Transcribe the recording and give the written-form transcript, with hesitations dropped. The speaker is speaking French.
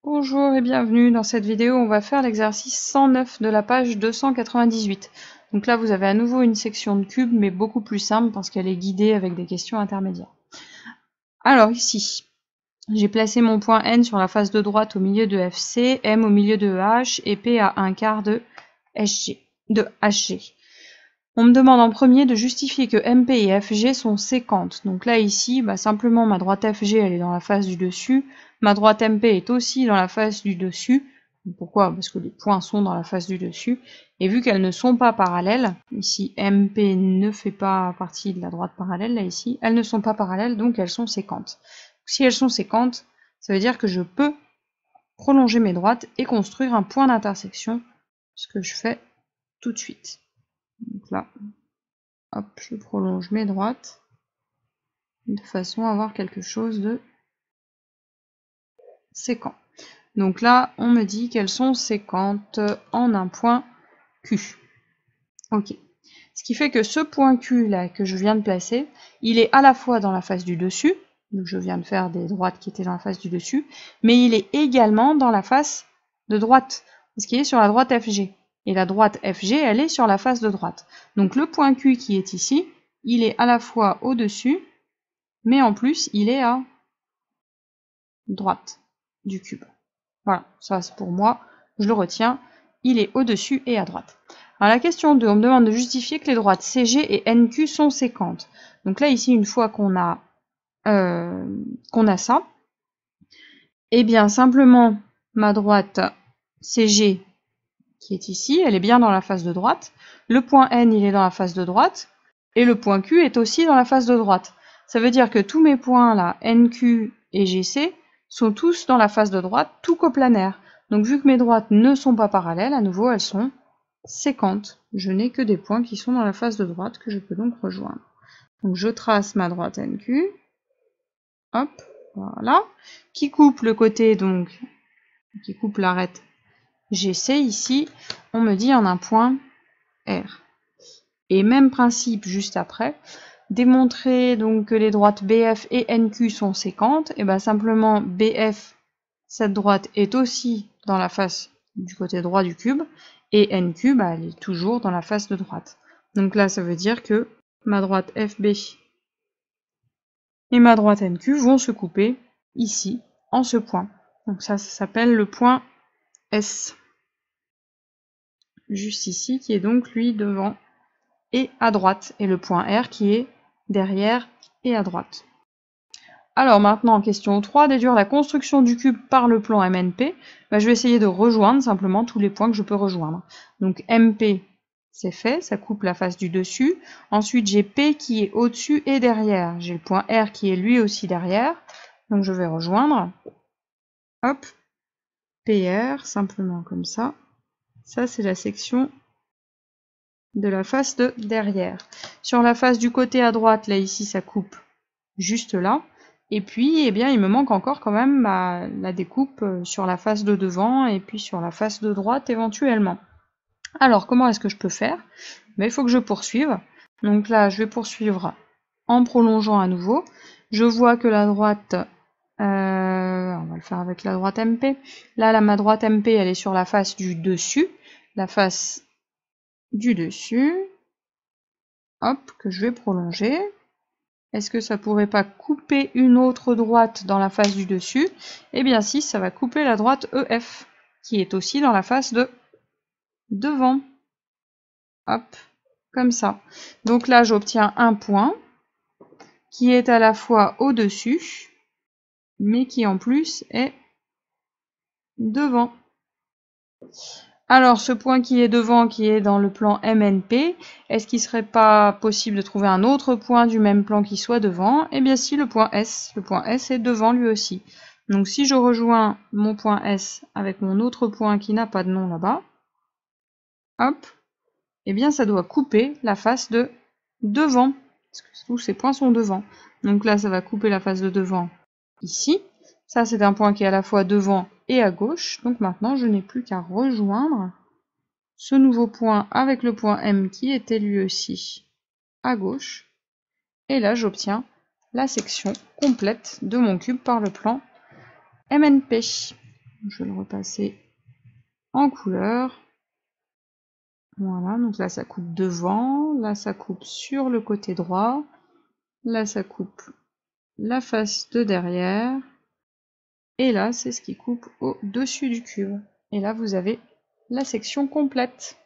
Bonjour et bienvenue. Dans cette vidéo, on va faire l'exercice 109 de la page 298. Donc là, vous avez à nouveau une section de cube, mais beaucoup plus simple parce qu'elle est guidée avec des questions intermédiaires. Alors ici, j'ai placé mon point N sur la face de droite au milieu de FC, M au milieu de EH et P à un quart de HG. On me demande en premier de justifier que MP et FG sont séquentes. Donc là, ici, simplement ma droite FG, elle est dans la face du dessus. Ma droite MP est aussi dans la face du dessus. Pourquoi? Parce que les points sont dans la face du dessus. Et vu qu'elles ne sont pas parallèles, ici MP ne fait pas partie de la droite parallèle, là ici, elles ne sont pas parallèles, donc elles sont séquentes. Si elles sont séquentes, ça veut dire que je peux prolonger mes droites et construire un point d'intersection, ce que je fais tout de suite. Donc là, hop, je prolonge mes droites de façon à avoir quelque chose de séquent. Donc là, on me dit qu'elles sont séquentes en un point Q. Ok. Ce qui fait que ce point Q là que je viens de placer, il est à la fois dans la face du dessus, donc je viens de faire des droites qui étaient dans la face du dessus, mais il est également dans la face de droite, parce qu'il est sur la droite FG. Et la droite FG, elle est sur la face de droite. Donc le point Q qui est ici, il est à la fois au-dessus, mais en plus, il est à droite du cube. Voilà, ça c'est pour moi, je le retiens, il est au-dessus et à droite. Alors la question 2, on me demande de justifier que les droites CG et NQ sont séquentes. Donc là, ici, une fois qu'on a ça, eh bien simplement, ma droite CG qui est ici, elle est bien dans la face de droite. Le point N, il est dans la face de droite. Et le point Q est aussi dans la face de droite. Ça veut dire que tous mes points là, NQ et GC, sont tous dans la face de droite, tout coplanaire. Donc vu que mes droites ne sont pas parallèles, à nouveau, elles sont séquentes. Je n'ai que des points qui sont dans la face de droite que je peux donc rejoindre. Donc je trace ma droite NQ. Hop, voilà. Qui coupe le côté, donc, qui coupe l'arête GC ici, on me dit en un point R. Et même principe juste après, démontrer donc que les droites BF et NQ sont séquentes, et bien simplement BF, cette droite est aussi dans la face du côté droit du cube, et NQ, elle est toujours dans la face de droite. Donc là, ça veut dire que ma droite FB et ma droite NQ vont se couper ici, en ce point. Donc ça s'appelle le point S. Juste ici, qui est donc lui devant et à droite, et le point R qui est derrière et à droite. Alors maintenant, question 3, déduire la construction du cube par le plan MNP. Je vais essayer de rejoindre simplement tous les points que je peux rejoindre. Donc MP, c'est fait, ça coupe la face du dessus. Ensuite, j'ai P qui est au-dessus et derrière. J'ai le point R qui est lui aussi derrière. Donc je vais rejoindre. Hop, PR, simplement comme ça. Ça, c'est la section de la face de derrière. Sur la face du côté à droite, là, ici, ça coupe juste là. Et puis, eh bien, il me manque encore quand même la découpe sur la face de devant et puis sur la face de droite éventuellement. Alors, comment est-ce que je peux faire? Il faut que je poursuive. Donc là, je vais poursuivre en prolongeant à nouveau. Je vois que la droite, on va le faire avec la droite MP. Là, ma droite MP, elle est sur la face du dessus. La face du dessus. Hop, que je vais prolonger. Est-ce que ça pourrait pas couper une autre droite dans la face du dessus? Eh bien si, ça va couper la droite EF, qui est aussi dans la face de devant. Hop, comme ça. Donc là, j'obtiens un point qui est à la fois au-dessus, mais qui en plus est devant. Alors, ce point qui est devant, qui est dans le plan MNP, est-ce qu'il ne serait pas possible de trouver un autre point du même plan qui soit devant? Eh bien si, le point S. Le point S est devant lui aussi. Donc si je rejoins mon point S avec mon autre point qui n'a pas de nom là-bas, hop, eh bien ça doit couper la face de devant, parce que tous ces points sont devant. Donc là, ça va couper la face de devant ici. Ça, c'est un point qui est à la fois devant et à gauche. Donc maintenant, je n'ai plus qu'à rejoindre ce nouveau point avec le point M qui était lui aussi à gauche. Et là, j'obtiens la section complète de mon cube par le plan MNP. Je vais le repasser en couleur. Voilà, donc là ça coupe devant, là ça coupe sur le côté droit, là ça coupe la face de derrière, et là c'est ce qui coupe au-dessus du cube. Et là vous avez la section complète.